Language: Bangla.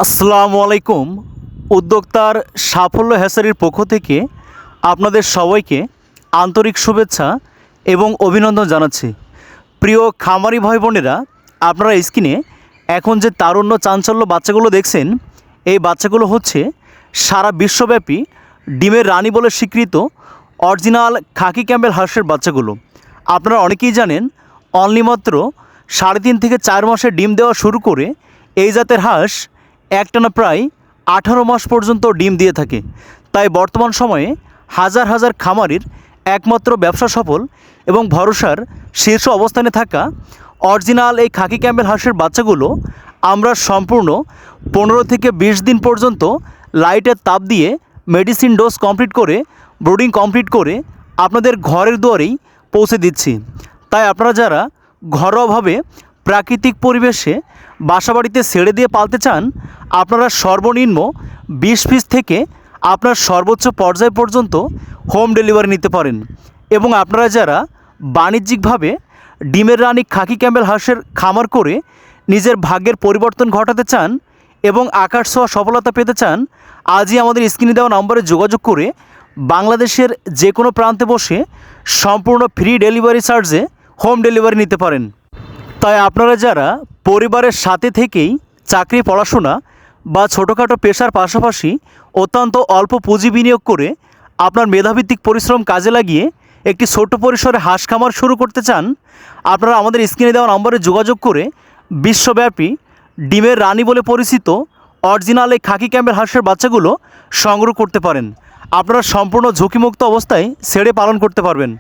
আসসালামু আলাইকুম। উদ্যোক্তার সাফল্য হ্যাচারির পক্ষ থেকে আপনাদের সবাইকে আন্তরিক শুভেচ্ছা এবং অভিনন্দন জানাচ্ছি। প্রিয় খামারি ভাই বোনেরা, আপনারা স্ক্রিনে এখন যে তারুণ্য চাঞ্চল্য বাচ্চাগুলো দেখছেন, এই বাচ্চাগুলো হচ্ছে সারা বিশ্বব্যাপী ডিমের রানী বলে স্বীকৃত অরিজিনাল খাকি ক্যাম্বেল হাঁসের বাচ্চাগুলো। আপনারা অনেকেই জানেন, অনলি মাত্র 3.5 থেকে 4 মাসে ডিম দেওয়া শুরু করে এই জাতের হাঁস একটানা প্রায় 18 মাস পর্যন্ত ডিম দিয়ে থাকে। তাই বর্তমান সময়ে হাজার হাজার খামারির একমাত্র ব্যবসা সফল এবং ভরসার শীর্ষ অবস্থানে থাকা অরিজিনাল এই খাকি ক্যাম্বেল হাঁসের বাচ্চাগুলো আমরা সম্পূর্ণ 15 থেকে 20 দিন পর্যন্ত লাইটের তাপ দিয়ে মেডিসিন ডোজ কমপ্লিট করে ব্রুডিং কমপ্লিট করে আপনাদের ঘরের দুয়ারেই পৌঁছে দিচ্ছি। তাই আপনারা যারা ঘরোয়াভাবে প্রাকৃতিক পরিবেশে বাসাবাড়িতে ছেড়ে দিয়ে পালতে চান, আপনারা সর্বনিম্ন 20 পিস থেকে আপনার সর্বোচ্চ পর্যায় পর্যন্ত হোম ডেলিভারি নিতে পারেন। এবং আপনারা যারা বাণিজ্যিকভাবে ডিমের রানী খাকি ক্যাম্বেল হাঁসের খামার করে নিজের ভাগ্যের পরিবর্তন ঘটাতে চান এবং আকাশ ছোঁয়া সফলতা পেতে চান, আজই আমাদের স্ক্রিনে দেওয়া নম্বরে যোগাযোগ করে বাংলাদেশের যে কোনো প্রান্তে বসে সম্পূর্ণ ফ্রি ডেলিভারি চার্জে হোম ডেলিভারি নিতে পারেন। তাই আপনারা যারা পরিবারের সাথে থেকেই চাকরি, পড়াশোনা বা ছোটোখাটো পেশার পাশাপাশি অত্যন্ত অল্প পুঁজি বিনিয়োগ করে আপনার মেধাভিত্তিক পরিশ্রম কাজে লাগিয়ে একটি ছোট্ট পরিসরে হাঁস খামার শুরু করতে চান, আপনারা আমাদের স্ক্রিনে দেওয়া নম্বরে যোগাযোগ করে বিশ্বব্যাপী ডিমের রানী বলে পরিচিত অরিজিনাল এই খাকি ক্যাম্বেল হাঁসের বাচ্চাগুলো সংগ্রহ করতে পারেন। আপনারা সম্পূর্ণ ঝুঁকিমুক্ত অবস্থায় ছেড়ে পালন করতে পারবেন।